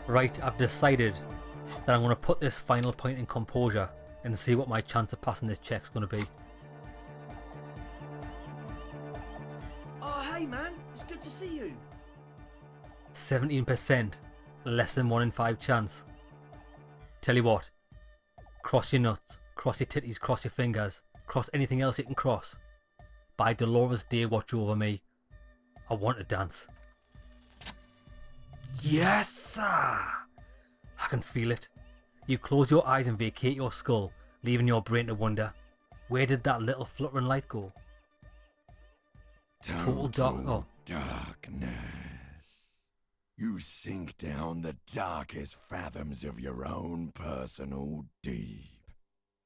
Right, I've decided that I'm going to put this final point in composure and see what my chance of passing this check's going to be. Oh, hey man, it's good to see you. 17%, less than 1 in 5 chance. Tell you what, cross your nuts, cross your titties, cross your fingers, cross anything else you can cross. By Dolores Day, watch over me. I want to dance. Yes, sir! I can feel it. You close your eyes and vacate your skull, leaving your brain to wonder, where did that little fluttering light go? Total darkness. You sink down the darkest fathoms of your own personal deep,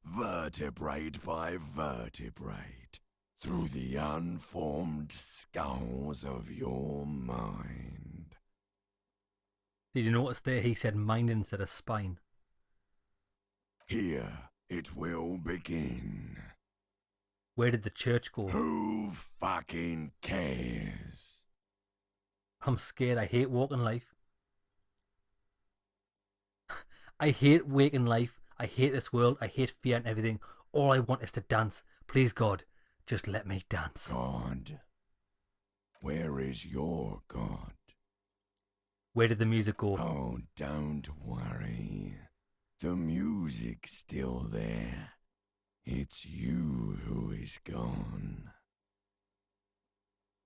vertebrate by vertebrate, through the unformed skulls of your mind. Did you notice there he said mind instead of spine? Here it will begin. Where did the church go? Who fucking cares? I'm scared. I hate walking life. I hate waking life. I hate this world. I hate fear and everything. All I want is to dance. Please, God, just let me dance. God? Where is your God? Where did the music go? Oh, don't worry. The music's still there. It's you who is gone.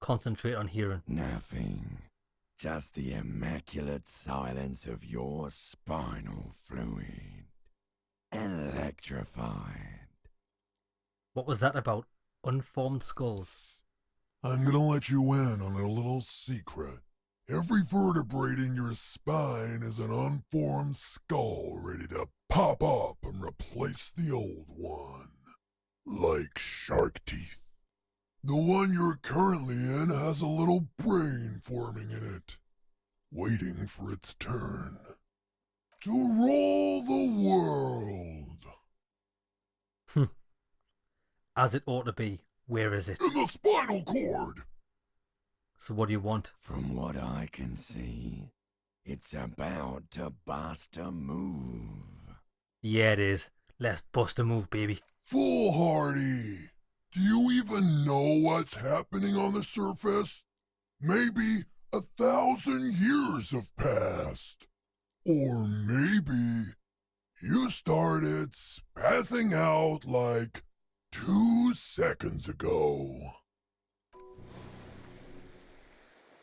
Concentrate on hearing. Nothing. Just the immaculate silence of your spinal fluid. Electrified. What was that about? Unformed skulls. I'm gonna let you in on a little secret. Every vertebrae in your spine is an unformed skull ready to pop up and replace the old one. Like shark teeth. The one you're currently in has a little brain forming in it, waiting for its turn to rule the world. As it ought to be. Where is it? In the spinal cord. So what do you want? From what I can see, it's about to bust a move. Yeah, it is. Let's bust a move, baby. Foolhardy! Do you even know what's happening on the surface? Maybe 1,000 years have passed. Or maybe you started spazzing out like 2 seconds ago.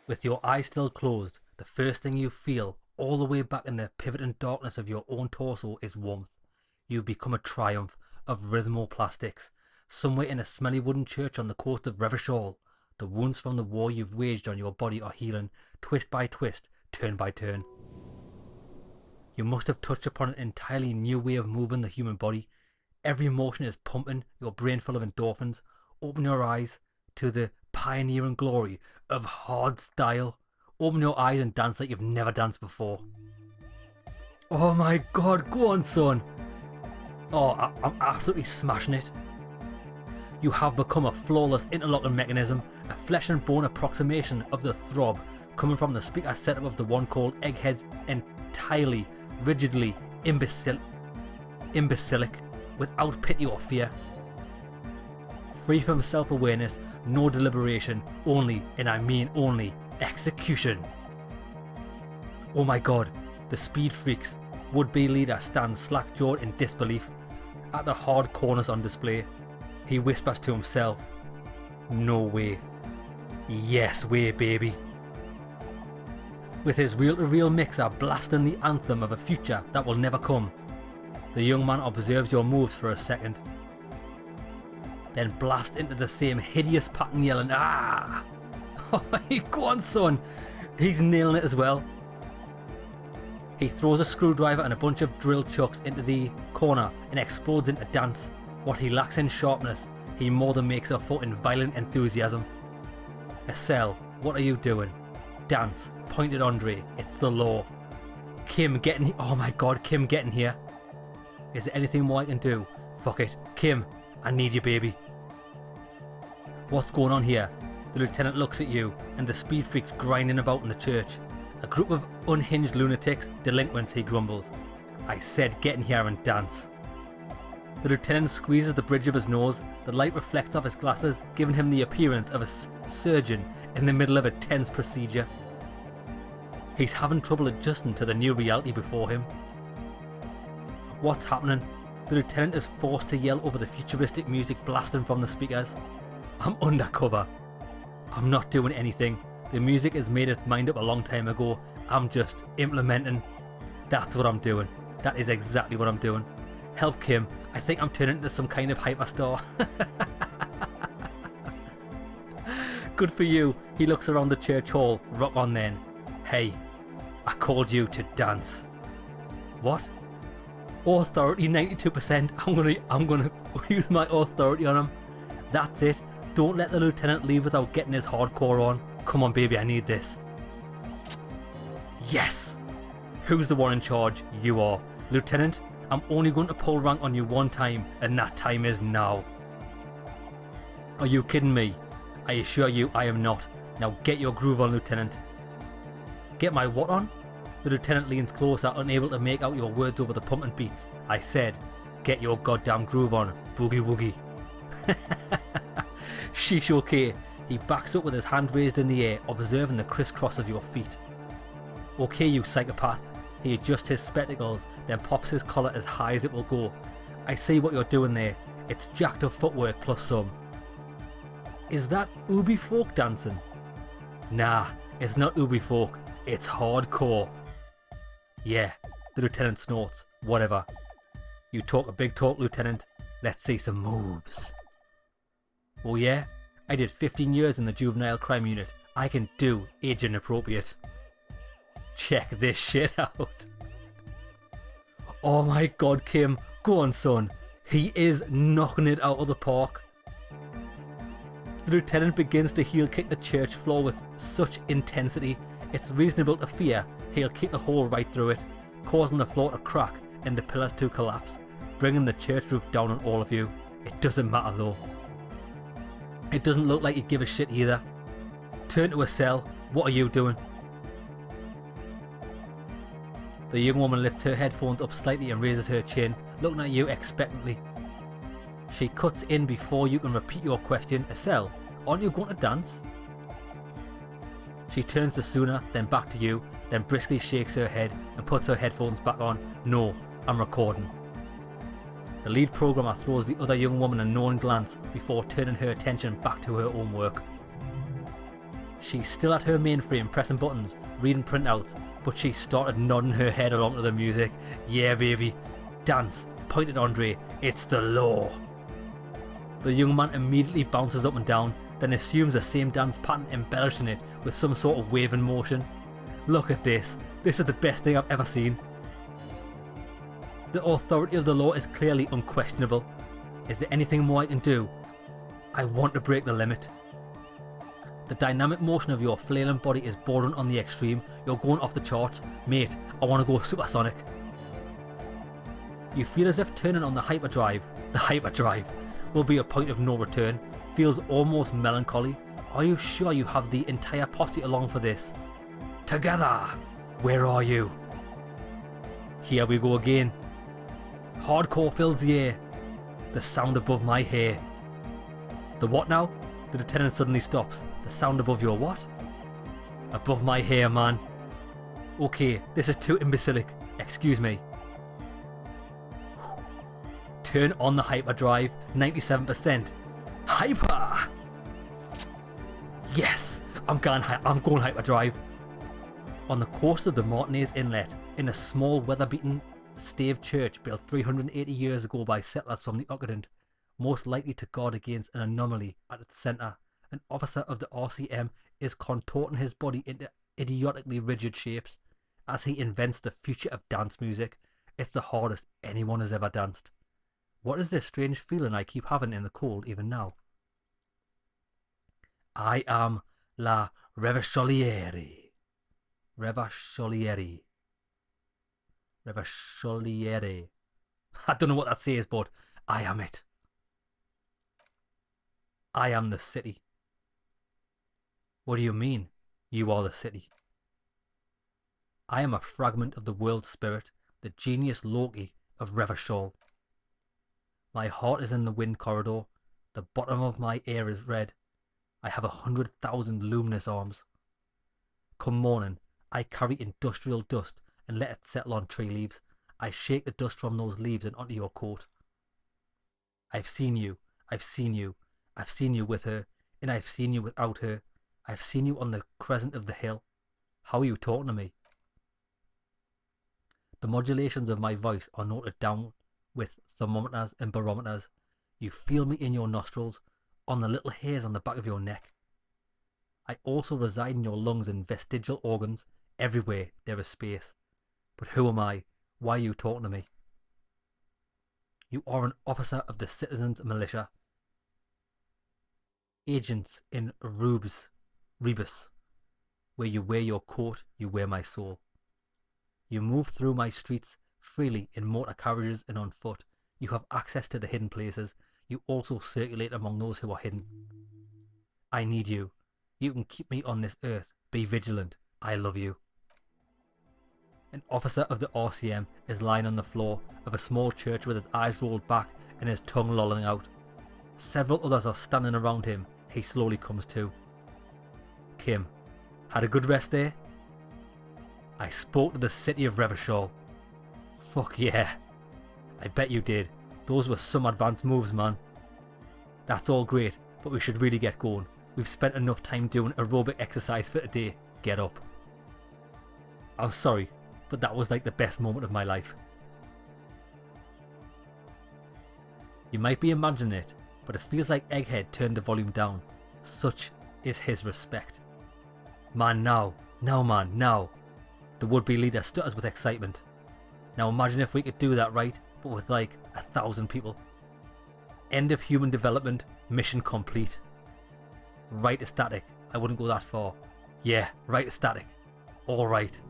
With your eyes still closed, the first thing you feel, all the way back in the pivoting darkness of your own torso, is warmth. You've become a triumph of rhythmoplastics. Somewhere in a smelly wooden church on the coast of Ravers, the wounds from the war you've waged on your body are healing, twist by twist, turn by turn. You must have touched upon an entirely new way of moving the human body. Every motion is pumping, your brain full of endorphins. Open your eyes to the pioneering glory of hard style. Open your eyes and dance like you've never danced before. Oh my god, go on, son. Oh, I'm absolutely smashing it. You have become a flawless interlocking mechanism, a flesh and bone approximation of the throb coming from the speaker setup of the one called Egghead's entirely, rigidly imbecilic, without pity or fear. Free from self-awareness, no deliberation, only, and I mean only, execution. Oh my god, the speed freaks. Would-be leader stands slack-jawed in disbelief. At the hard corners on display, he whispers to himself, no way. Yes way, baby. With his reel-to-reel mixer blasting the anthem of a future that will never come, the young man observes your moves for a second, then blasts into the same hideous pattern yelling, ah! Go on, son. He's nailing it as well. He throws a screwdriver and a bunch of drill chucks into the corner and explodes into dance. What he lacks in sharpness, he more than makes up for in violent enthusiasm. Estelle, what are you doing? Dance, pointed Andre, it's the law. Kim getting, oh my god, Kim getting here. Is there anything more I can do? Fuck it, Kim, I need you, baby. What's going on here? The lieutenant looks at you and the speed freaks grinding about in the church. A group of unhinged lunatics, delinquents, he grumbles. I said get in here and dance. The lieutenant squeezes the bridge of his nose. The light reflects off his glasses, giving him the appearance of a surgeon in the middle of a tense procedure. He's having trouble adjusting to the new reality before him. What's happening? The lieutenant is forced to yell over the futuristic music blasting from the speakers. I'm undercover. I'm not doing anything. The music has made its mind up a long time ago. I'm just implementing. That's what I'm doing. That is exactly what I'm doing. Help Kim. I think I'm turning into some kind of hyperstar. Good for you. He looks around the church hall. Rock on then. Hey, I called you to dance. What? Authority 92%. I'm gonna use my authority on him. That's it. Don't let the lieutenant leave without getting his hardcore on. Come on, baby, I need this. Yes! Who's the one in charge? You are. Lieutenant, I'm only going to pull rank on you one time, and that time is now. Are you kidding me? I assure you I am not. Now get your groove on, Lieutenant. Get my what on? The lieutenant leans closer, unable to make out your words over the pumping beats. I said, get your goddamn groove on, boogie woogie. Sheesh, okay. He backs up with his hand raised in the air, observing the crisscross of your feet. Okay, you psychopath. He adjusts his spectacles, then pops his collar as high as it will go. I see what you're doing there. It's jacked up footwork plus some. Is that Ubi folk dancing? Nah, it's not Ubi folk. It's hardcore. Yeah, the lieutenant snorts. Whatever. You talk a big talk, Lieutenant. Let's see some moves. Oh yeah? I did 15 years in the juvenile crime unit. I can do age inappropriate. Check this shit out. Oh my god, Kim. Go on, son. He is knocking it out of the park. The lieutenant begins to heel kick the church floor with such intensity, it's reasonable to fear he'll kick a hole right through it, causing the floor to crack and the pillars to collapse, bringing the church roof down on all of you. It doesn't matter though. It doesn't look like you give a shit either. Turn to a cell. What are you doing? The young woman lifts her headphones up slightly and raises her chin, looking at you expectantly. She cuts in before you can repeat your question. A cell? Aren't you going to dance? She turns to Suna, then back to you, then briskly shakes her head and puts her headphones back on. No, I'm recording. The lead programmer throws the other young woman a knowing glance before turning her attention back to her own work. She's still at her mainframe pressing buttons, reading printouts, but she started nodding her head along to the music. Yeah baby, dance, pointed Andre, it's the law. The young man immediately bounces up and down, then assumes the same dance pattern, embellishing it with some sort of waving motion. Look at this, this is the best thing I've ever seen. The authority of the law is clearly unquestionable. Is there anything more I can do? I want to break the limit. The dynamic motion of your flailing body is bordering on the extreme. You're going off the charts. Mate, I want to go supersonic. You feel as if turning on the hyperdrive will be a point of no return. Feels almost melancholy. Are you sure you have the entire posse along for this? Together! Where are you? Here we go again. Hardcore fills the air. The sound above my hair. The what now? The lieutenant suddenly stops. The sound above your what? Above my hair, man. Okay, this is too imbecilic. Excuse me. Turn on the hyperdrive. 97%. Hyper! Yes! I'm going hyperdrive. On the coast of the Martinez Inlet, in a small weather-beaten stave church built 380 years ago by settlers from the Occident, most likely to guard against an anomaly at its centre, an officer of the RCM is contorting his body into idiotically rigid shapes as he invents the future of dance music. It's the hardest anyone has ever danced. What is this strange feeling I keep having in the cold even now? I am La Revacholiere. Revacholiere. Revacholiere. I don't know what that says, but I am it. I am the city. What do you mean, you are the city? I am a fragment of the world spirit, the genius Loki of Revachol. My heart is in the wind corridor. The bottom of my ear is red. I have 100,000 luminous arms. Come morning, I carry industrial dust and let it settle on tree leaves. I shake the dust from those leaves and onto your coat. I've seen you, I've seen you, I've seen you with her, and I've seen you without her. I've seen you on the crescent of the hill. How are you talking to me? The modulations of my voice are noted down with thermometers and barometers. You feel me in your nostrils, on the little hairs on the back of your neck. I also reside in your lungs and vestigial organs. Everywhere there is space. But who am I? Why are you talking to me? You are an officer of the citizens' militia. Agents in Rebus. Where you wear your coat, you wear my soul. You move through my streets freely in motor carriages and on foot. You have access to the hidden places. You also circulate among those who are hidden. I need you. You can keep me on this earth. Be vigilant. I love you. An officer of the RCM is lying on the floor of a small church with his eyes rolled back and his tongue lolling out. Several others are standing around him. He slowly comes to. Kim, had a good rest there? I spoke to the city of Revachol. Fuck yeah. I bet you did. Those were some advanced moves, man. That's all great, but we should really get going. We've spent enough time doing aerobic exercise for today. Get up. I'm sorry, but that was like the best moment of my life. You might be imagining it, but it feels like Egghead turned the volume down. Such is his respect. Man, now. Now, man, now. The would-be leader stutters with excitement. Now imagine if we could do that right, but with like 1,000 people. End of human development, mission complete. Right to static. I wouldn't go that far. Yeah, right to static. Alright.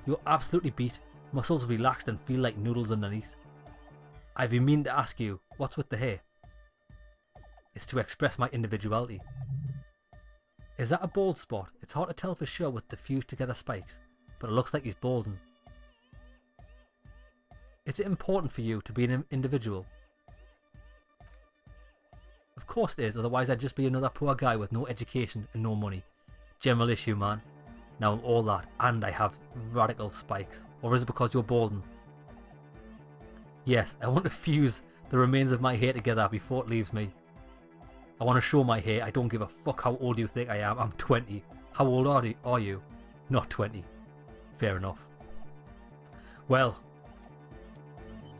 You're absolutely beat, muscles relaxed and feel like noodles underneath. I've been meaning to ask you, what's with the hair? It's to express my individuality. Is that a bald spot? It's hard to tell for sure with the fused together spikes, but it looks like he's balding. Is it important for you to be an individual? Of course it is, otherwise I'd just be another poor guy with no education and no money. General issue, man. Now I'm all that, and I have radical spikes. Or is it because you're balding? Yes, I want to fuse the remains of my hair together before it leaves me. I want to show my hair. I don't give a fuck how old you think I am. I'm 20. How old are you? Not 20. Fair enough. Well,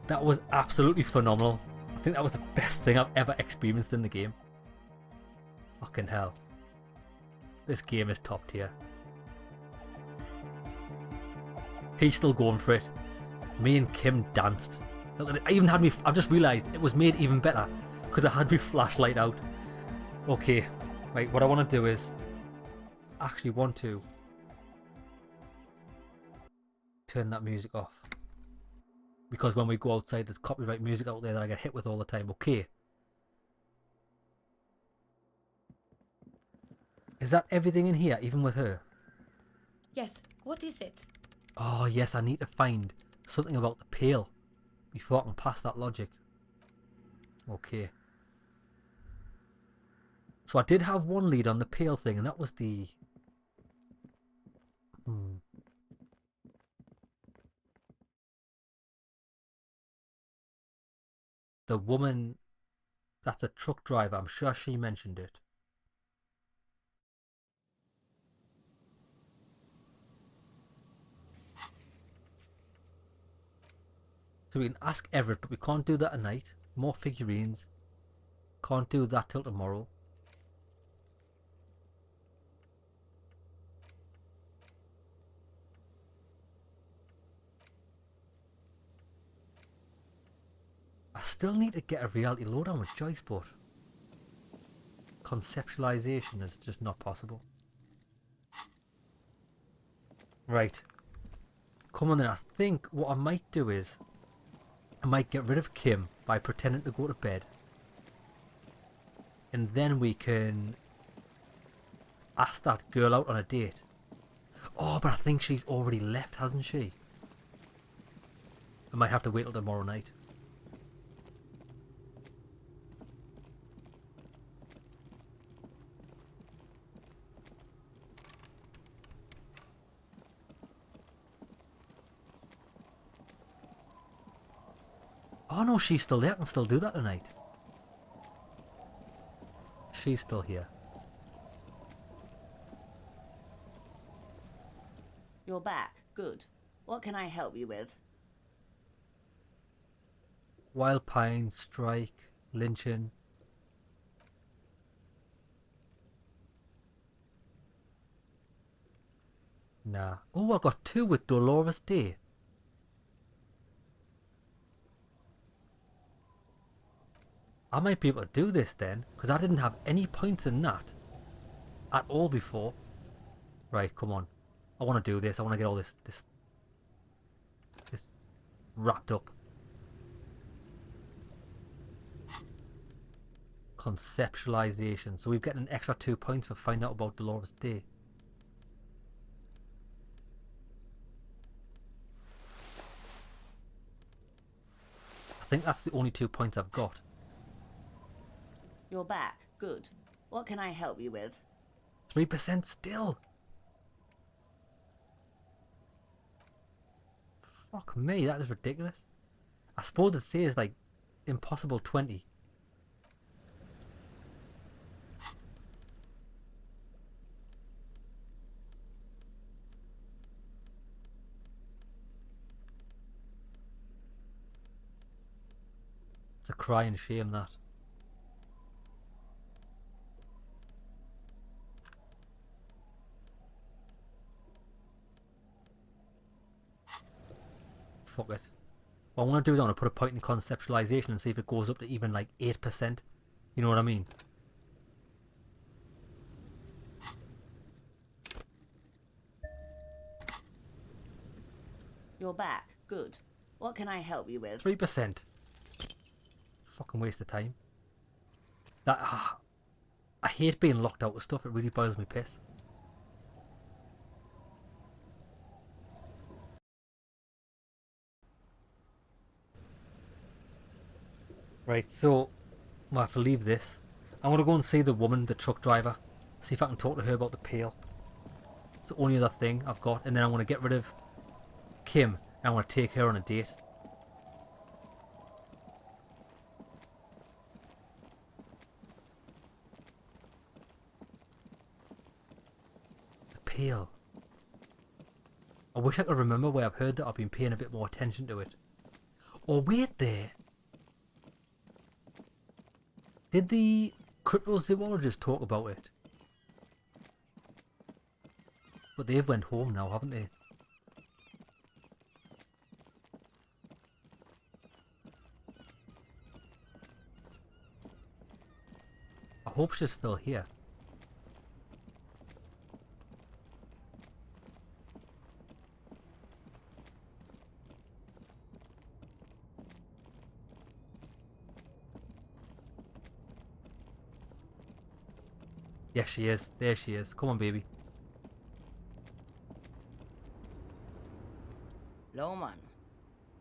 that was absolutely phenomenal. I think that was the best thing I've ever experienced in the game. Fucking hell. This game is top tier. He's still going for it. Me and Kim danced. Look, I even had me. I've just realised it was made even better because I had my flashlight out. Okay, right. What I want to do is actually want to turn that music off because when we go outside, there's copyright music out there that I get hit with all the time. Okay. Is that everything in here, even with her? Yes, what is it? Oh yes, I need to find something about the pail before I can pass that logic. Okay. So I did have one lead on the pail thing, and that was the... The woman that's a truck driver. I'm sure she mentioned it. So we can ask Everett, but we can't do that tonight. More figurines. Can't do that till tomorrow. I still need to get a reality lowdown with Joyce, but conceptualization is just not possible. Right. Come on then, I think what I might do is I might get rid of Kim by pretending to go to bed. And then we can ask that girl out on a date. Oh, but I think she's already left, hasn't she? I might have to wait till tomorrow night. Oh no, she's still there. I can still do that tonight. She's still here. You're back. Good. What can I help you with? Wild Pine, Strike, Lynching. Nah. Oh, I got 2 with Dolores Day. I might be able to do this then, because I didn't have any points in that at all before. Right, come on. I want to do this. I want to get all this wrapped up. Conceptualization. So we've got an extra 2 points for finding out about Dolores Day. I think that's the only 2 points I've got. You're back. Good. What can I help you with? 3% still. Fuck me, that is ridiculous. I suppose it says like impossible 20. It's a crying shame, that. Fuck it. What I want to do is I want to put a point in conceptualization and see if it goes up to even like 8%. You know what I mean? You're back. Good. What can I help you with? 3%. Fucking waste of time. That I hate being locked out of stuff. It really boils me piss. Right, so we'll have to leave this. I'm going to go and see the woman, the truck driver. See if I can talk to her about the pail. It's the only other thing I've got. And then I want to get rid of Kim. And I want to take her on a date. The pail. I wish I could remember where I've heard that. I've been paying a bit more attention to it. Oh, wait there. Did the cryptozoologist talk about it? But they've went home now, haven't they? I hope she's still here. Yes, she is. There she is. Come on, baby. Lawman,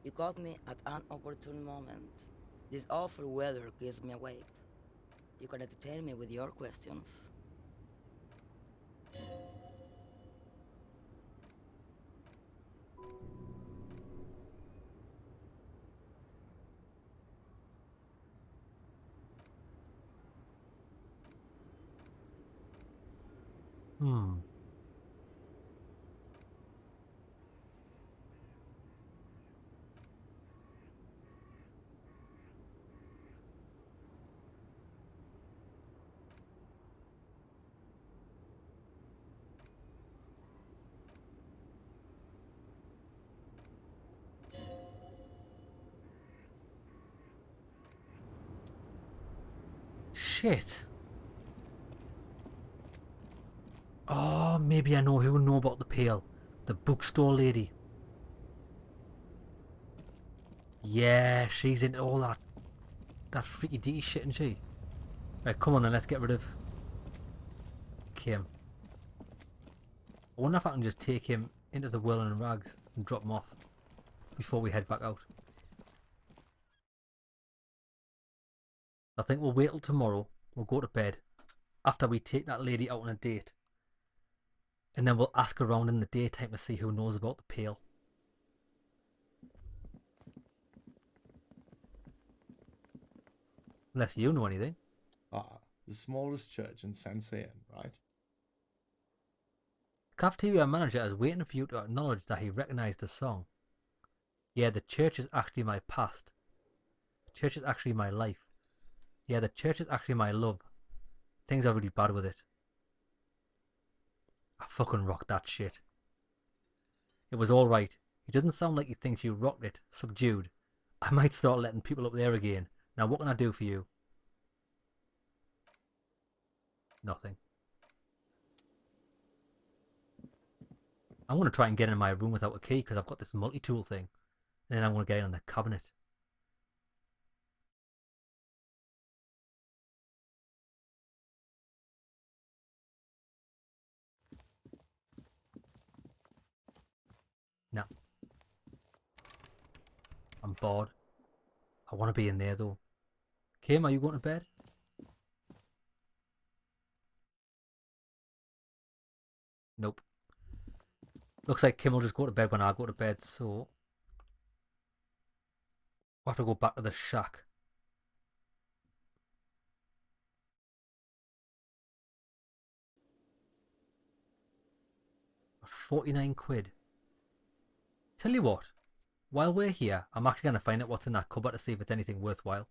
you caught me at an opportune moment. This awful weather keeps me awake. You can entertain me with your questions. Hmm. Shit. Oh, maybe I know who will know about the pail. The bookstore lady. Yeah, she's into all that freaky deaky shit, isn't she? Right, come on then, let's get rid of Kim. I wonder if I can just take him into the whirling rags and drop him off before we head back out. I think we'll wait till tomorrow. We'll go to bed after we take that lady out on a date. And then we'll ask around in the daytime to see who knows about the pail. Unless you know anything. Ah, the smallest church in Sansean, right? The cafeteria manager is waiting for you to acknowledge that he recognised the song. Yeah, the church is actually my past. The church is actually my life. Yeah, the church is actually my love. Things are really bad with it. I fucking rocked that shit. It was alright. He doesn't sound like he thinks you rocked it. Subdued. I might start letting people up there again. Now what can I do for you? Nothing. I'm going to try and get in my room without a key because I've got this multi-tool thing. And then I'm going to get in on the cabinet. No. I'm bored. I want to be in there though. Kim, are you going to bed? Nope. Looks like Kim will just go to bed when I go to bed, so we'll have to go back to the shack. £49. Tell you what, while we're here, I'm actually going to find out what's in that cupboard to see if it's anything worthwhile.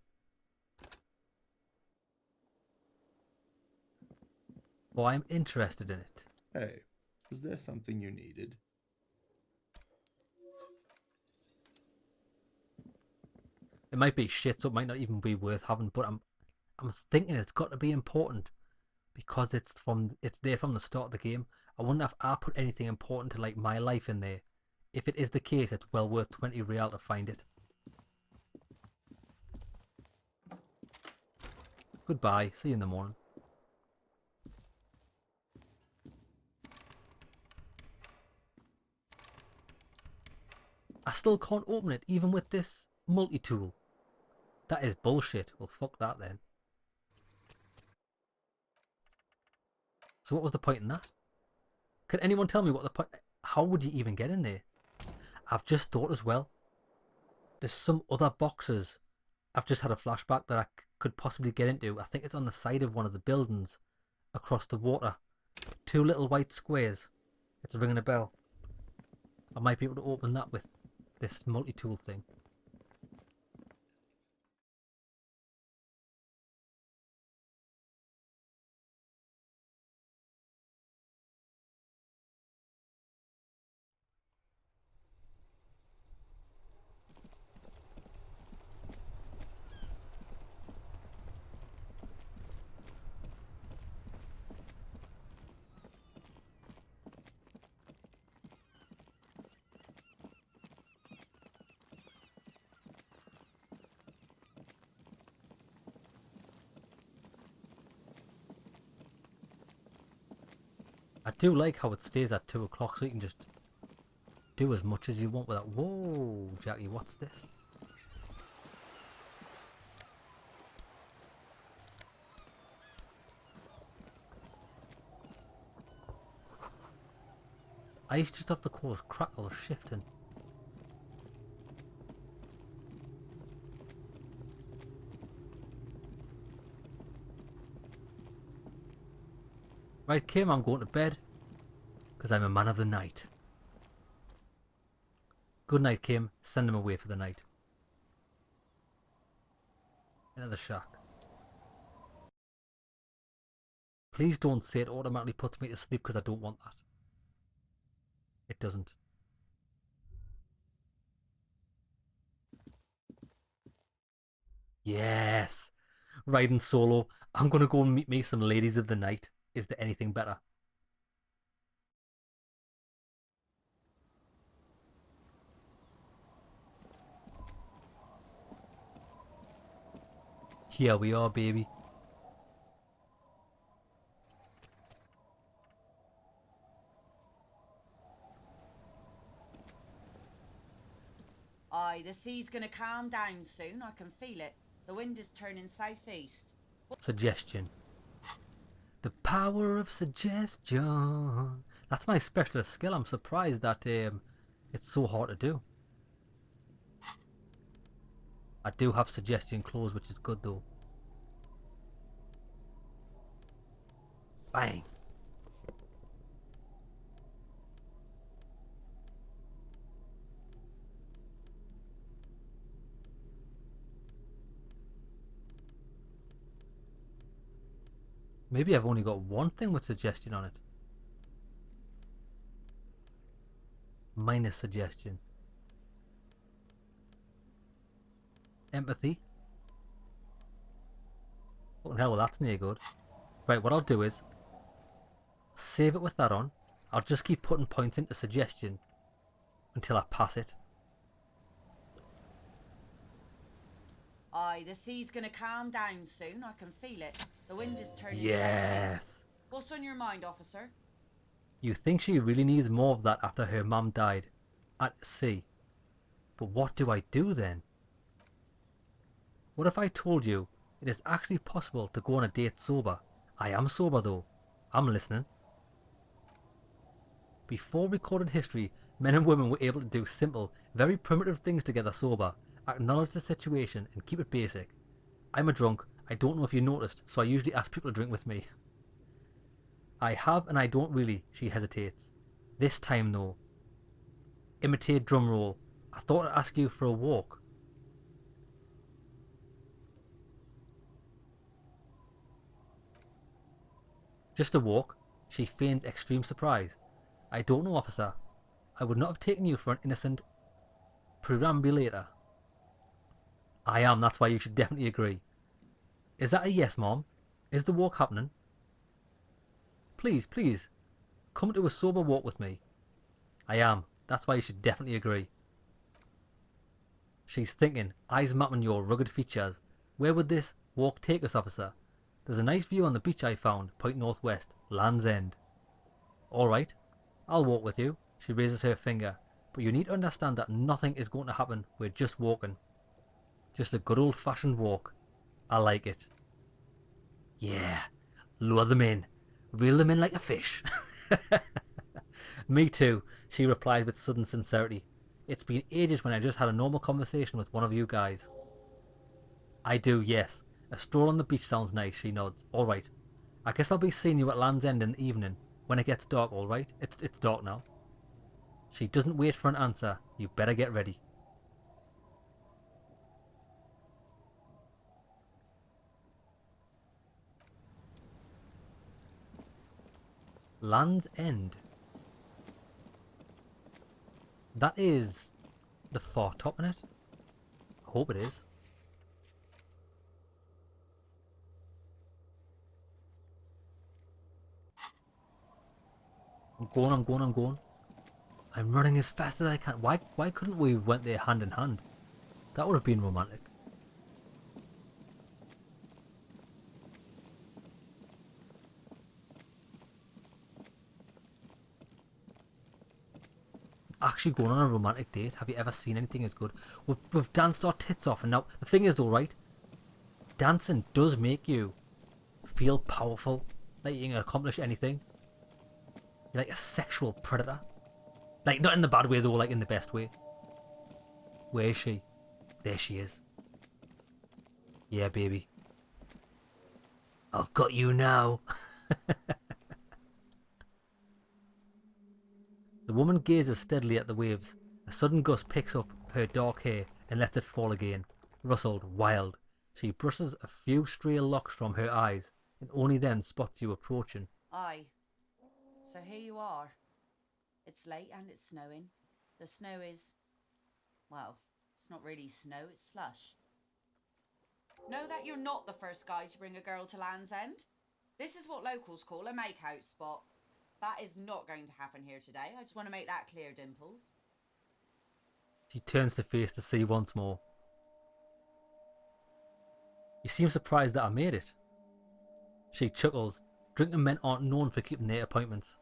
Well, I'm interested in it. Hey, was there something you needed? It might be shit, so it might not even be worth having, but I'm thinking it's got to be important because it's there from the start of the game. I wonder if I put anything important to like my life in there. If it is the case, it's well worth 20 real to find it. Goodbye. See you in the morning. I still can't open it, even with this multi-tool. That is bullshit. Well, fuck that then. So what was the point in that? Can anyone tell me what the point... How would you even get in there? I've just thought as well. There's some other boxes. I've just had a flashback that I could possibly get into. I think it's on the side of one of the buildings across the water. 2 little white squares. It's ringing a bell. I might be able to open that with this multi-tool thing. I do like how it stays at 2 o'clock so you can just do as much as you want without... Whoa, Jackie, what's this? Ice just off the coast, crackle is shifting. Right, Kim, I'm going to bed. Because I'm a man of the night. Good night, Kim. Send him away for the night. Into the shack. Please don't say it automatically puts me to sleep because I don't want that. It doesn't. Yes! Riding solo. I'm going to go and meet me some ladies of the night. Is there anything better? Here we are, baby. Aye, the sea's gonna calm down soon. I can feel it. The wind is turning southeast. Suggestion. The power of suggestion. That's my specialist skill. I'm surprised that it's so hard to do. I do have suggestion clause, which is good though. Bang. Maybe I've only got one thing with suggestion on it. Minus suggestion. Empathy. What the hell, well that's near good. Right, what I'll do is save it with that on. I'll just keep putting points into suggestion until I pass it. Aye, the sea's gonna calm down soon. I can feel it. The wind is turning southeast. Yes. What's on your mind, officer? You think she really needs more of that after her mum died at sea. But what do I do then? What if I told you it is actually possible to go on a date sober? I am sober though. I'm listening. Before recorded history, men and women were able to do simple, very primitive things together sober, acknowledge the situation and keep it basic. I'm a drunk, I don't know if you noticed, so I usually ask people to drink with me. I have and I don't really, she hesitates. This time though. Imitate drum roll. I thought I'd ask you for a walk. Just a walk. She feigns extreme surprise. I don't know, officer. I would not have taken you for an innocent perambulator. I am, that's why you should definitely agree. Is that a yes, Mom? Is the walk happening? Please, please, come to a sober walk with me. I am, that's why you should definitely agree. She's thinking, eyes mapping your rugged features. Where would this walk take us, officer? There's a nice view on the beach I found, point northwest, Land's End. Alright, I'll walk with you. She raises her finger. But you need to understand that nothing is going to happen. We're just walking. Just a good old-fashioned walk. I like it. Yeah, lure them in. Reel them in like a fish. Me too, she replied with sudden sincerity. It's been ages when I just had a normal conversation with one of you guys. I do, yes. A stroll on the beach sounds nice, she nods. Alright. I guess I'll be seeing you at Land's End in the evening. When it gets dark, alright? It's dark now. She doesn't wait for an answer. You better get ready. Land's End. That is the far top in it. I hope it is. I'm going. I'm running as fast as I can. Why couldn't we went there hand in hand? That would have been romantic. Actually going on a romantic date. Have you ever seen anything as good? We've danced our tits off, and now the thing is, alright, dancing does make you feel powerful, like you can accomplish anything. You're like a sexual predator. Like, not in the bad way though, like in the best way. Where is she? There she is. Yeah, baby. I've got you now. The woman gazes steadily at the waves. A sudden gust picks up her dark hair and lets it fall again. Rustled, wild. She brushes a few stray locks from her eyes and only then spots you approaching. Aye. So here you are. It's late and it's snowing. The snow is... well, it's not really snow, it's slush. Know that you're not the first guy to bring a girl to Land's End. This is what locals call a make-out spot. That is not going to happen here today. I just want to make that clear, Dimples. She turns to face the sea once more. You seem surprised that I made it. She chuckles. Drinking men aren't known for keeping their appointments.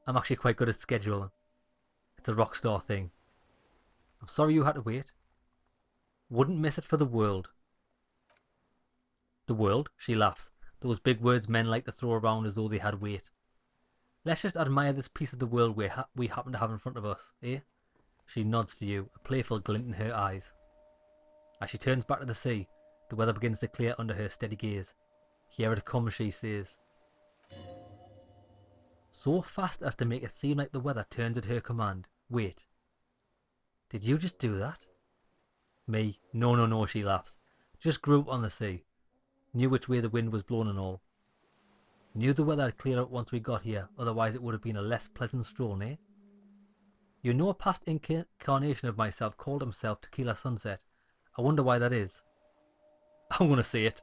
I'm actually quite good at scheduling. It's a rock star thing. I'm sorry you had to wait. Wouldn't miss it for the world. The world? She laughs. Those big words men like to throw around as though they had weight. Let's just admire this piece of the world we happen to have in front of us, eh? She nods to you, a playful glint in her eyes. As she turns back to the sea, the weather begins to clear under her steady gaze. Here it comes, she says. So fast as to make it seem like the weather turns at her command. Wait. Did you just do that? Me? No, she laughs. Just grew up on the sea. Knew which way the wind was blowing and all. Knew the weather had cleared up once we got here, otherwise it would have been a less pleasant stroll, eh? You know a past incarnation of myself called himself Tequila Sunset. I wonder why that is. I'm gonna say it.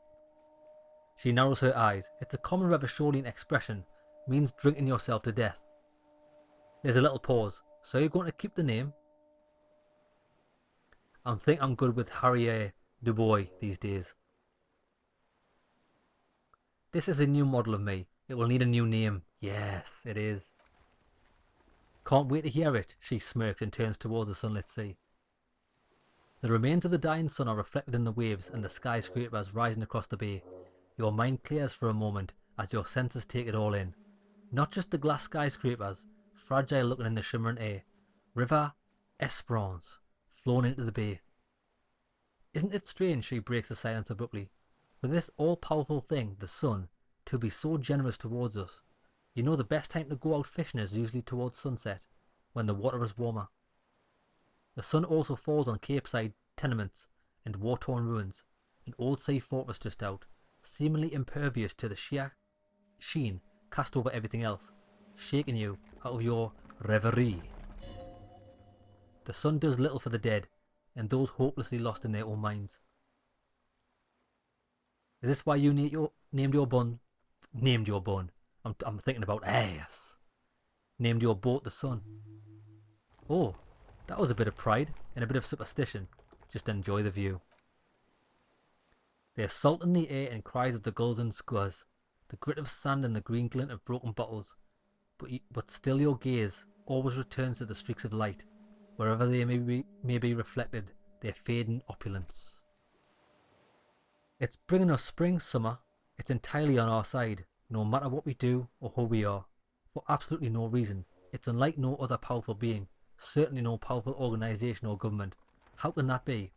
She narrows her eyes. It's a common Reversolian expression. Means drinking yourself to death. There's a little pause. So you're going to keep the name? I think I'm good with Harrier Dubois these days. This is a new model of me. It will need a new name. Yes, it is. Can't wait to hear it, she smirks and turns towards the sunlit sea. The remains of the dying sun are reflected in the waves and the skyscrapers rising across the bay. Your mind clears for a moment as your senses take it all in. Not just the glass skyscrapers, fragile looking in the shimmering air. River Esperance, flown into the bay. Isn't it strange, she breaks the silence abruptly, for this all-powerful thing, the sun, to be so generous towards us. You know the best time to go out fishing is usually towards sunset, when the water is warmer. The sun also falls on capeside tenements and war-torn ruins, an old sea fortress just out, seemingly impervious to the sheer sheen cast over everything else, shaking you out of your reverie. The sun does little for the dead, and those hopelessly lost in their own minds. Is this why you named your bun? I'm thinking about ass. Named your boat the sun. Oh, that was a bit of pride and a bit of superstition. Just enjoy the view. There's salt in the air and cries of the gulls and skuas, the grit of sand and the green glint of broken bottles. But still your gaze always returns to the streaks of light, wherever they may be reflected, their fading opulence. It's bringing us spring, summer. It's entirely on our side, no matter what we do or who we are, for absolutely no reason. It's unlike no other powerful being, certainly no powerful organisation or government. How can that be?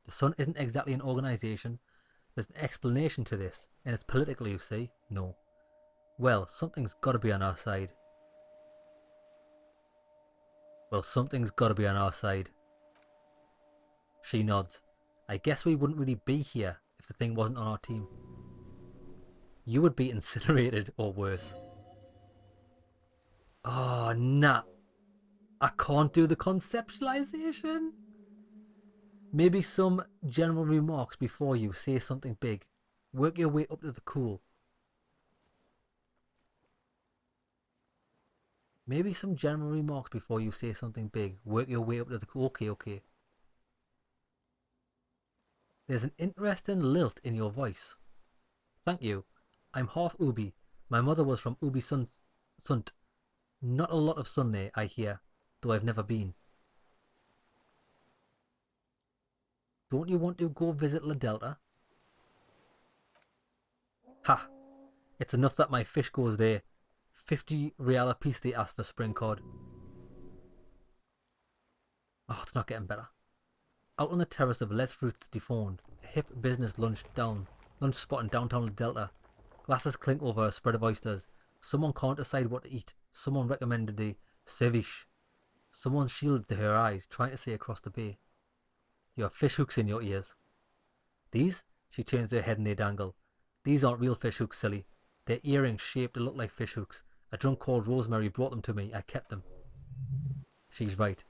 The sun isn't exactly an organisation. There's an explanation to this, and it's political, you see. No. Well, something's got to be on our side. She nods. I guess we wouldn't really be here if the thing wasn't on our team. You would be incinerated or worse. Oh, nah. I can't do the conceptualization. Maybe some general remarks before you say something big. Work your way up to the cool. Maybe some general remarks before you say something big. Work your way up to the cool. Okay. There's an interesting lilt in your voice. Thank you. I'm half Ubi. My mother was from Ubi Sunt. Not a lot of sun there, I hear, though I've never been. Don't you want to go visit La Delta? Ha! It's enough that my fish goes there. 50 real a piece they ask for spring cod. Oh, it's not getting better. Out on the terrace of Les Fruits Defawned, a hip business lunch spot in downtown La Delta. Glasses clink over a spread of oysters. Someone can't decide what to eat. Someone recommended the ceviche. Someone shielded to her eyes, trying to see across the bay. You have fish hooks in your ears. These? She turns her head and they dangle. These aren't real fish hooks, silly. They're earrings shaped to look like fish hooks. A drunk called Rosemary brought them to me. I kept them. She's right.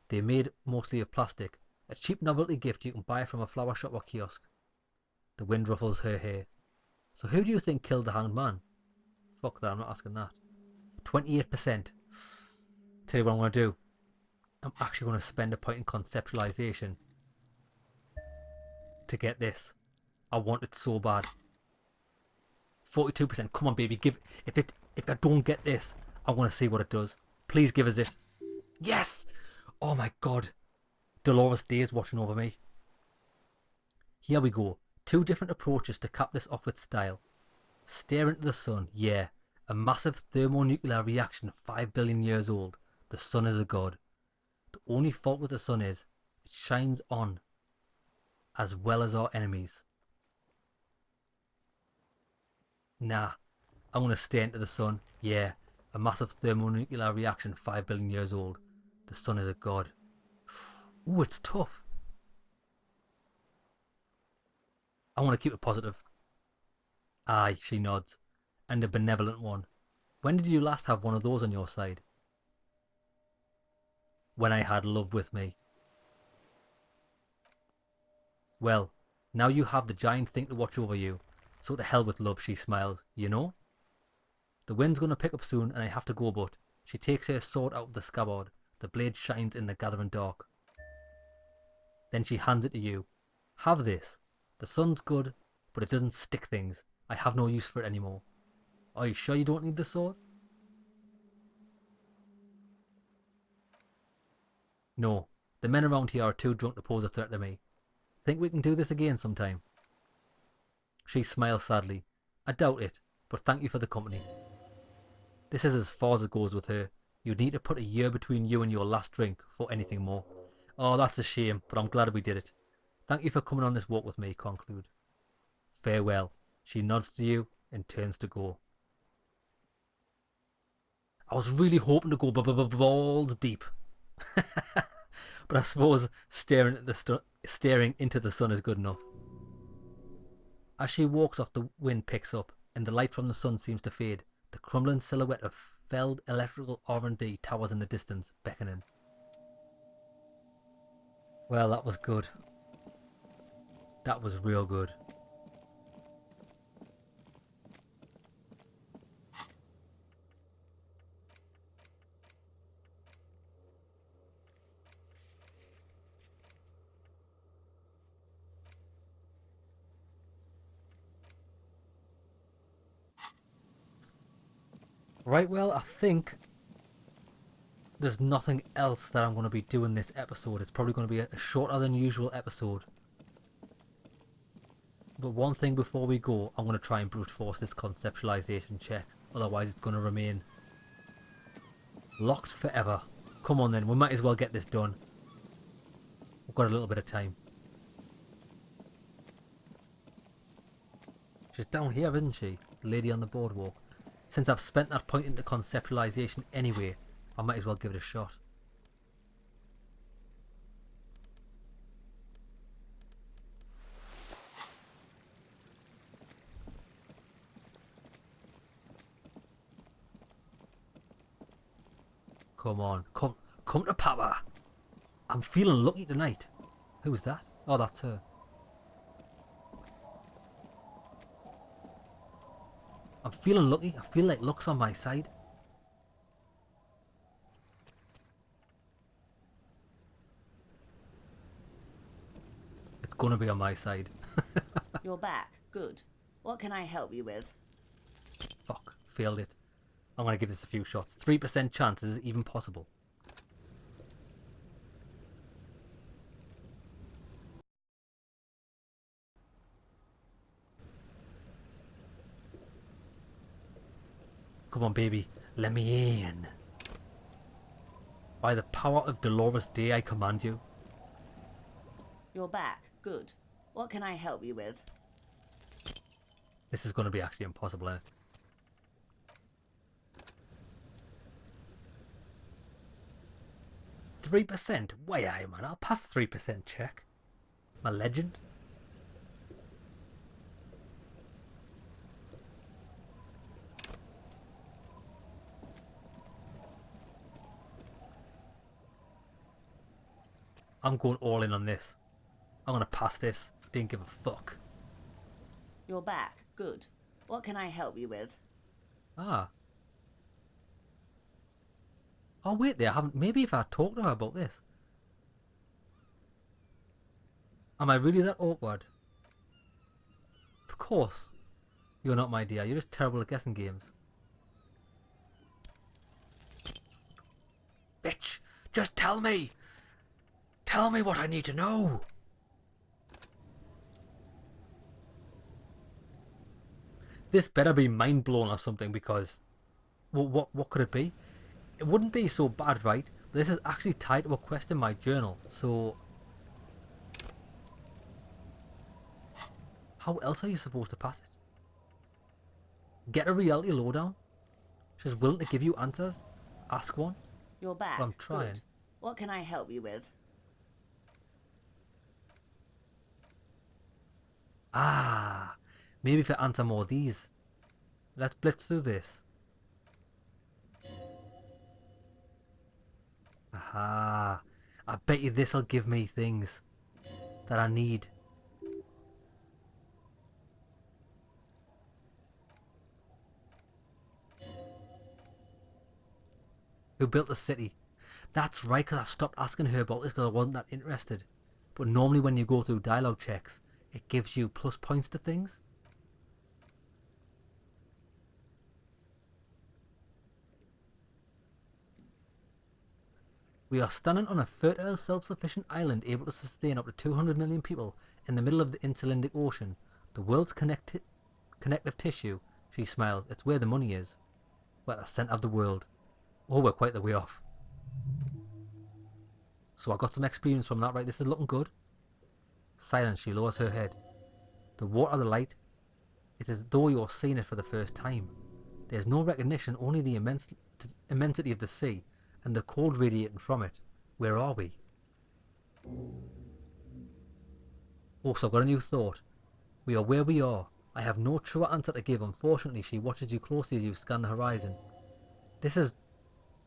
They're made mostly of plastic. A cheap novelty gift you can buy from a flower shop or kiosk. The wind ruffles her hair. So who do you think killed the hanged man? Fuck that, I'm not asking that. 28%. Tell you what I'm going to do. I'm actually going to spend a point in conceptualization to get this. I want it so bad. 42%. Come on, baby. If I don't get this, I want to see what it does. Please give us this. Yes! Oh my god. Dolores Day is watching over me. Here we go. 2 different approaches to cap this off with style. Stare into the sun, yeah. A massive thermonuclear reaction 5 billion years old. The sun is a god. The only fault with the sun is it shines on, as well as our enemies. Nah, I'm gonna stare into the sun, yeah. A massive thermonuclear reaction 5 billion years old. The sun is a god. Ooh, it's tough. I want to keep it positive. Aye, she nods. And a benevolent one. When did you last have one of those on your side? When I had love with me. Well, now you have the giant thing to watch over you. So to hell with love, she smiles. You know? The wind's gonna pick up soon and I have to go, but she takes her sword out of the scabbard. The blade shines in the gathering dark. Then she hands it to you. Have this. The sun's good, but it doesn't stick things. I have no use for it anymore. Are you sure you don't need the sword? No. The men around here are too drunk to pose a threat to me. Think we can do this again sometime? She smiles sadly. I doubt it, but thank you for the company. This is as far as it goes with her. You'd need to put a year between you and your last drink for anything more. Oh, that's a shame, but I'm glad we did it. Thank you for coming on this walk with me, conclude. Farewell. She nods to you and turns to go. I was really hoping to go balls deep. But I suppose staring into the sun is good enough. As she walks off, the wind picks up and the light from the sun seems to fade. The crumbling silhouette of felled electrical R&D towers in the distance, beckoning. Well, that was good. That was real good. Right, well, I think there's nothing else that I'm going to be doing this episode. It's probably going to be a shorter than usual episode. But one thing before we go, I'm going to try and brute force this conceptualization check. Otherwise it's going to remain locked forever. Come on then, we might as well get this done. We've got a little bit of time. She's down here, isn't she? The lady on the boardwalk. Since I've spent that point into conceptualization anyway, I might as well give it a shot. Come on, come to Papa. I'm feeling lucky tonight. Who's that? Oh, that's her. I'm feeling lucky. I feel like luck's on my side. It's gonna be on my side. You're back. Good. What can I help you with? Fuck, failed it. I'm gonna give this a few shots. 3% chance, is it even possible? Come on, baby, let me in. By the power of Dolores Day, I command you. You're back. Good. What can I help you with? This is going to be actually impossible, isn't it? 3%? Way aye, man. I'll pass the 3% check. I'm a legend. I'm going all in on this. I'm going to pass this. Didn't give a fuck. You're back. Good. What can I help you with? Ah. Oh, wait there. I haven't... Maybe if I talked to her about this. Am I really that awkward? Of course. You're not, my dear. You're just terrible at guessing games. Bitch! Just tell me! Tell me what I need to know. This better be mind blown or something, because what could it be? It wouldn't be so bad, right? But this is actually tied to a quest in my journal, so how else are you supposed to pass it? Get a reality lowdown? She's willing to give you answers? Ask one? You're back. Well, I'm trying. Good. What can I help you with? Ah, maybe if I answer more of these. Let's do this. Aha, I bet you this'll give me things that I need. Who built the city? That's right, because I stopped asking her about this because I wasn't that interested. But normally when you go through dialogue checks, it gives you plus points to things. We are standing on a fertile, self-sufficient island able to sustain up to 200 million people in the middle of the Atlantic Ocean. The world's connective tissue. She smiles. It's where the money is. We're at the centre of the world. Oh, we're quite the way off. So I got some experience from that, right? This is looking good. Silence. She lowers her head. The water, the light. It's as though you're seeing it for the first time. There's no recognition, only the immensity of the sea and the cold radiating from it. Where are we? Also, I've got a new thought. We are where we are. I have no truer answer to give. Unfortunately, she watches you closely as you scan the horizon. This is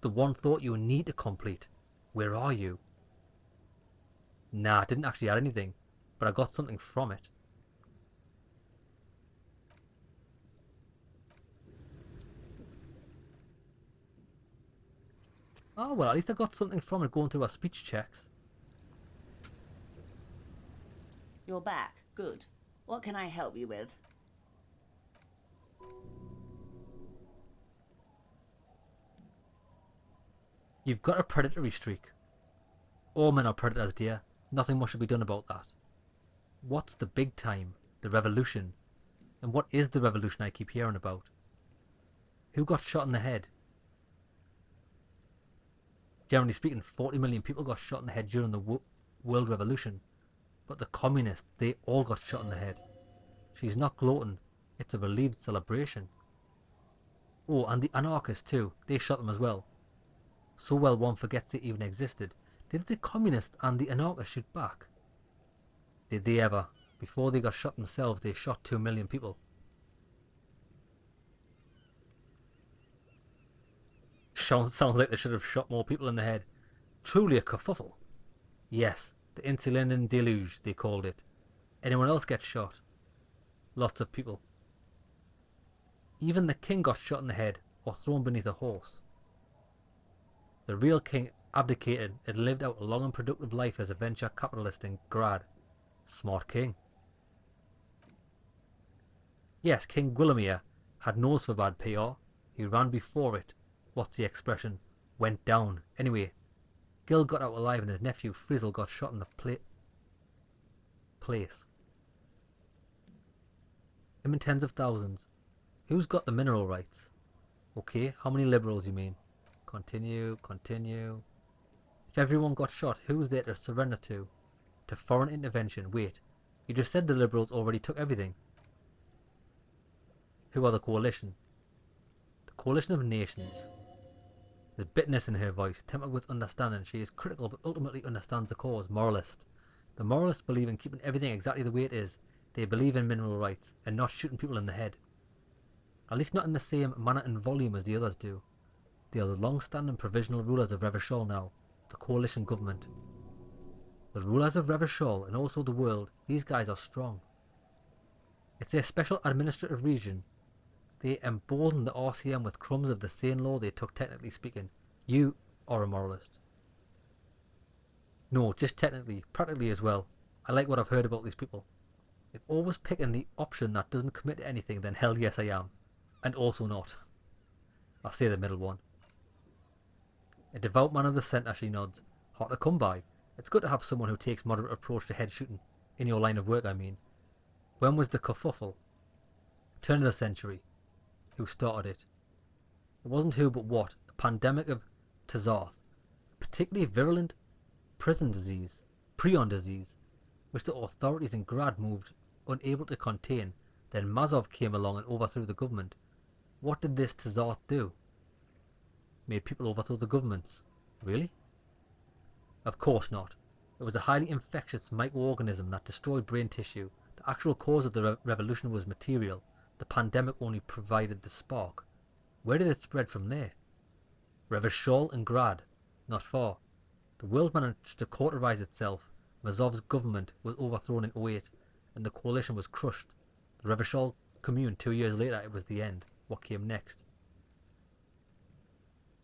the one thought you need to complete. Where are you? Nah, I didn't actually add anything, but I got something from it. Oh, well, at least I got something from it going through our speech checks. You're back. Good. What can I help you with? You've got a predatory streak. All men are predators, dear. Nothing much should be done about that. What's the big time? The revolution? And what is the revolution I keep hearing about? Who got shot in the head? Generally speaking, 40 million people got shot in the head during the World Revolution. But the communists, they all got shot in the head. She's not gloating. It's a relieved celebration. Oh, and the anarchists too. They shot them as well. So well one forgets they even existed. Did the communists and the anarchists shoot back? Did they ever? Before they got shot themselves, they shot 2 million people. Sounds like they should have shot more people in the head. Truly a kerfuffle. Yes, the insulin deluge, they called it. Anyone else get shot? Lots of people. Even the king got shot in the head or thrown beneath a horse. The real king abdicated and lived out a long and productive life as a venture capitalist in Grad. Smart king. Yes, King Guillemir had nose for bad PR. He ran before it. What's the expression? Went down. Anyway, Gil got out alive and his nephew Frizzle got shot in the place. Him and tens of thousands. Who's got the mineral rights? Okay, how many liberals you mean? Continue, continue. If everyone got shot, who's there to surrender to? To foreign intervention. Wait, you just said the liberals already took everything. Who are the coalition? The coalition of nations. There's bitterness in her voice, tempered with understanding. She is critical but ultimately understands the cause. Moralist. The moralists believe in keeping everything exactly the way it is. They believe in mineral rights and not shooting people in the head. At least not in the same manner and volume as the others do. They are the long-standing provisional rulers of Ravers now, the coalition government. The rulers of Ravers and also the world, these guys are strong. It's their special administrative region. They embolden the RCM with crumbs of the same law they took, technically speaking. You are a moralist. No, just technically, practically as well. I like what I've heard about these people. If always picking the option that doesn't commit to anything, then hell yes I am. And also not. I'll say the middle one. A devout man of the centre, she nods. Hard to come by. It's good to have someone who takes moderate approach to head shooting. In your line of work, I mean. When was the kerfuffle? Turn of the century. Who started it? It wasn't who but what. A pandemic of Tazarth. A particularly virulent prion disease, which the authorities in Grad moved unable to contain. Then Mazov came along and overthrew the government. What did this Tazarth do? Made people overthrow the governments. Really? Of course not. It was a highly infectious microorganism that destroyed brain tissue. The actual cause of the revolution was material. The pandemic only provided the spark. Where did it spread from there? Revers and Grad. Not far. The world managed to cauterize itself. Mazov's government was overthrown in 08, and the coalition was crushed. The Revers commune 2 years later, it was the end. What came next?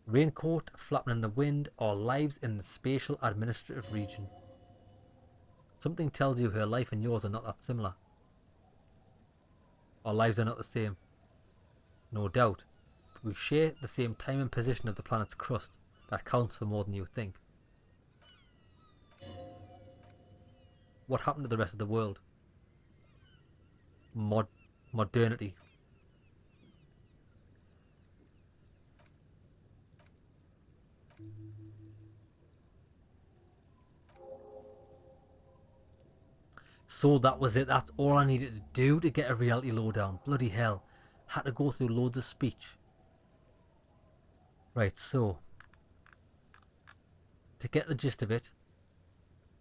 Raincoat flapping in the wind, our lives in the spatial administrative region. Something tells you her life and yours are not that similar. Our lives are not the same. No doubt. But we share the same time and position of the planet's crust. That counts for more than you think. What happened to the rest of the world? Modernity. So that was it. That's all I needed to do to get a reality lowdown. Bloody hell. Had to go through loads of speech. Right, so. To get the gist of it.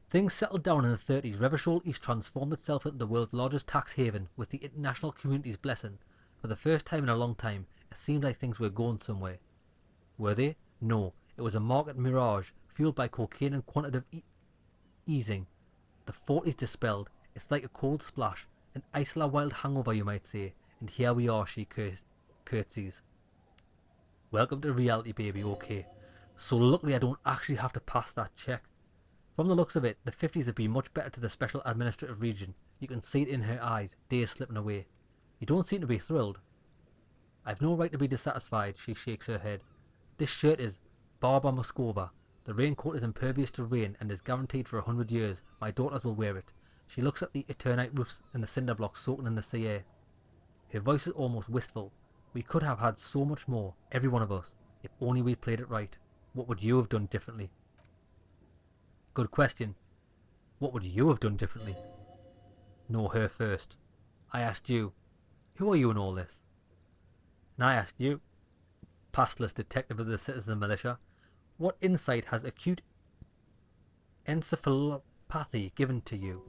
Things settled down in the 30s. Revachol East transformed itself into the world's largest tax haven with the international community's blessing. For the first time in a long time, it seemed like things were going somewhere. Were they? No. It was a market mirage, fueled by cocaine and quantitative easing. The 40s dispelled. It's like a cold splash, an Iceland wild hangover, you might say. And here we are, she curtsies. Welcome to reality, baby, okay. So luckily I don't actually have to pass that check. From the looks of it, the 50s have been much better to the special administrative region. You can see it in her eyes, days slipping away. You don't seem to be thrilled. I've no right to be dissatisfied, she shakes her head. This shirt is Barbara Moskova. The raincoat is impervious to rain and is guaranteed for 100 years. My daughters will wear it. She looks at the eternite roofs and the cinder blocks soaking in the sea air. Her voice is almost wistful. We could have had so much more, every one of us, if only we played it right. What would you have done differently? Good question. What would you have done differently? No, her first. I asked you, who are you in all this? And I asked you, pastless detective of the citizen militia, what insight has acute encephalopathy given to you?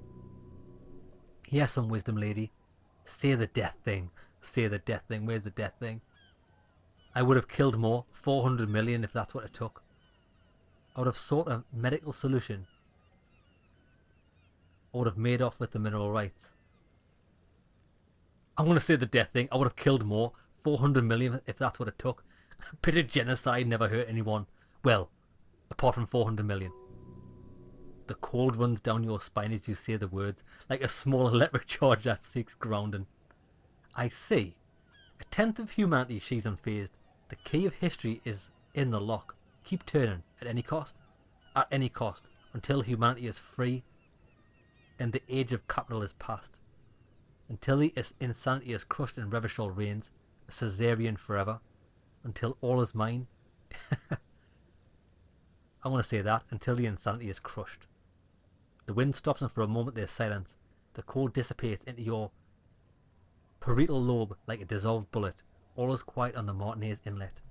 Here's some wisdom, lady. Say the death thing. Say the death thing. Where's the death thing? I would have killed more. 400 million if that's what it took. I would have sought a medical solution. I would have made off with the mineral rights. I'm going to say the death thing. I would have killed more. 400 million if that's what it took. A bit of genocide never hurt anyone. Well, apart from 400 million. The cold runs down your spine as you say the words, like a small electric charge that seeks grounding. I see. A tenth of humanity, she's unfazed. The key of history is in the lock. Keep turning, at any cost. At any cost, until humanity is free and the age of capital is past. Until the insanity is crushed and Revachol reigns, a Caesarian forever. Until all is mine. I want to say that, until the insanity is crushed. The wind stops and for a moment there's silence. The cold dissipates into your parietal lobe like a dissolved bullet. All is quiet on the Martinez Inlet.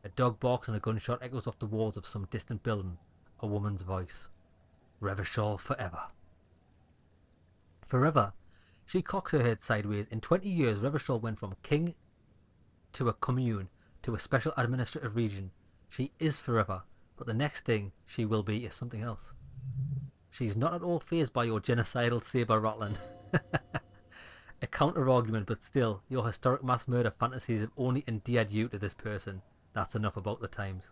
A dog barks and a gunshot echoes off the walls of some distant building. A woman's voice. Revachol forever. Forever? She cocks her head sideways. In 20 years, Revachol went from king to a commune to a special administrative region. She is forever, but the next thing she will be is something else. She's not at all fazed by your genocidal saber rattling. A counter-argument, but still, your historic mass murder fantasies have only endeared you to this person. That's enough about the times.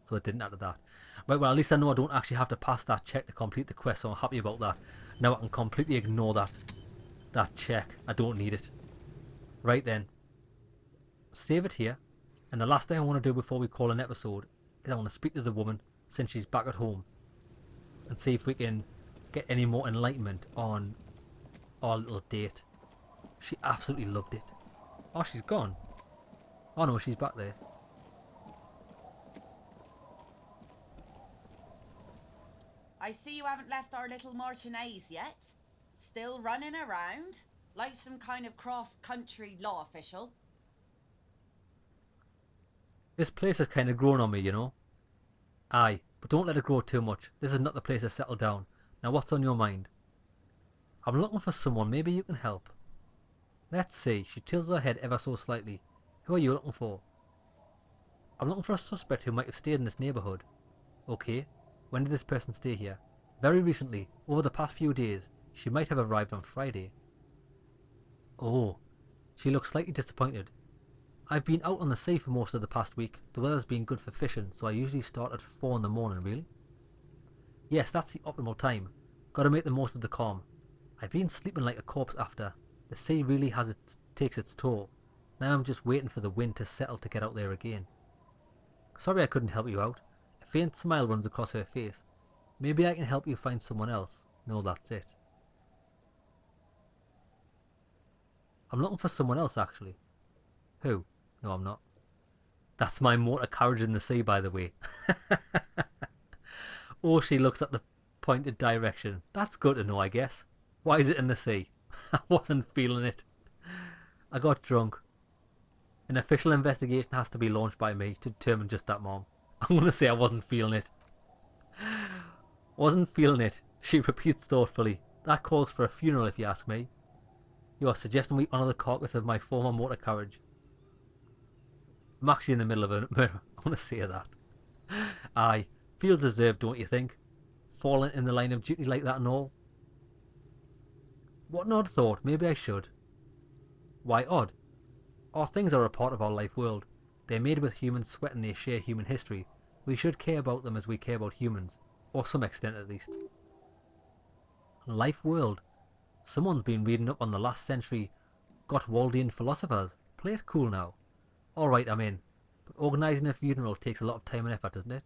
So it didn't add to that. Right, well, at least I know I don't actually have to pass that check to complete the quest, so I'm happy about that. Now I can completely ignore that check. I don't need it. Right then. Save it here. And the last thing I want to do before we call an episode is I want to speak to the woman since she's back at home and see if we can get any more enlightenment on our little date. She absolutely loved it. Oh, she's gone. Oh no, she's back there. I see you haven't left our little Martinez yet. Still running around like some kind of cross-country law official. This place has kind of grown on me, you know. Aye, but don't let it grow too much. This is not the place to settle down. Now what's on your mind? I'm looking for someone, maybe you can help. Let's see, she tilts her head ever so slightly. Who are you looking for? I'm looking for a suspect who might have stayed in this neighbourhood. Okay, when did this person stay here? Very recently, over the past few days. She might have arrived on Friday. Oh, she looks slightly disappointed. I've been out on the sea for most of the past week. The weather's been good for fishing, so I usually start at 4 in the morning, really. Yes, that's the optimal time. Gotta make the most of the calm. I've been sleeping like a corpse after. The sea really takes its toll. Now I'm just waiting for the wind to settle to get out there again. Sorry I couldn't help you out. A faint smile runs across her face. Maybe I can help you find someone else. No, that's it. I'm looking for someone else, actually. Who? No, I'm not. That's my motor carriage in the sea, by the way. Oh, she looks at the pointed direction. That's good to know, I guess. Why is it in the sea? I wasn't feeling it. I got drunk. An official investigation has to be launched by me to determine just that, Mom. I'm going to say I wasn't feeling it. Wasn't feeling it, she repeats thoughtfully. That calls for a funeral, if you ask me. You are suggesting we honour the carcass of my former motor carriage. I'm actually in the middle of a murder. I want to say that. Aye, feels deserved, don't you think? Falling in the line of duty like that and all. What an odd thought. Maybe I should. Why odd? Our things are a part of our life world. They're made with human sweat and they share human history. We should care about them as we care about humans. Or some extent at least. Life world. Someone's been reading up on the last century Gottwaldian philosophers. Play it cool now. Alright, I'm in. But organising a funeral takes a lot of time and effort, doesn't it?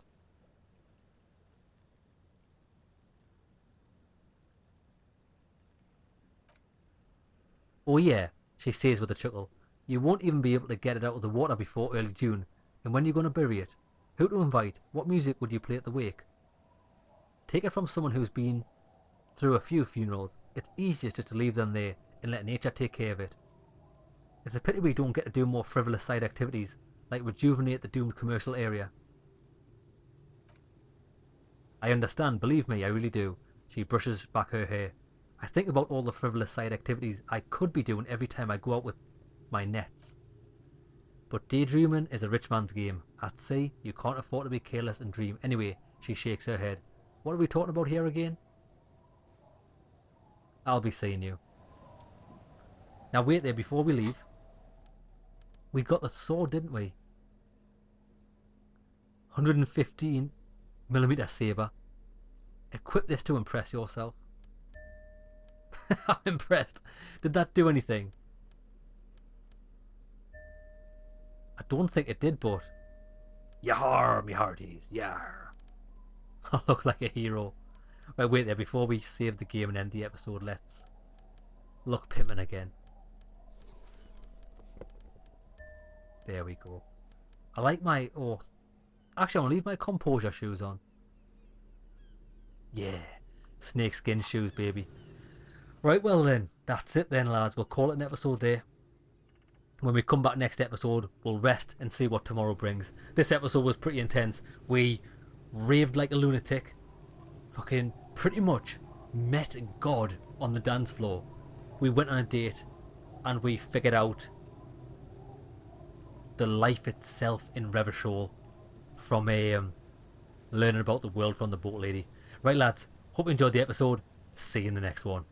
Oh yeah, she says with a chuckle. You won't even be able to get it out of the water before early June. And when are you going to bury it? Who to invite? What music would you play at the wake? Take it from someone who's been through a few funerals. It's easiest just to leave them there and let nature take care of it. It's a pity we don't get to do more frivolous side activities, like rejuvenate the doomed commercial area. I understand, believe me, I really do. She brushes back her hair. I think about all the frivolous side activities I could be doing every time I go out with my nets. But daydreaming is a rich man's game. At sea, you can't afford to be careless and dream. Anyway, she shakes her head. What are we talking about here again? I'll be seeing you. Now wait there, before we leave. We got the sword, didn't we? 115mm saber. Equip this to impress yourself. I'm impressed. Did that do anything? I don't think it did, but... Yar, me hearties, yar. I look like a hero. Right, wait there, before we save the game and end the episode, let's look pimpin' again. There we go. I like my... Oh, actually, I'm going to leave my composure shoes on. Yeah, snakeskin shoes, baby. Right, well then, that's it then, lads. We'll call it an episode there. When we come back next episode, we'll rest and see what tomorrow brings. This episode was pretty intense. We raved like a lunatic. Fucking pretty much met God on the dance floor. We went on a date and we figured out the life itself in Ravers from learning about the world from the boat lady. Right, lads, hope you enjoyed the episode. See you in the next one.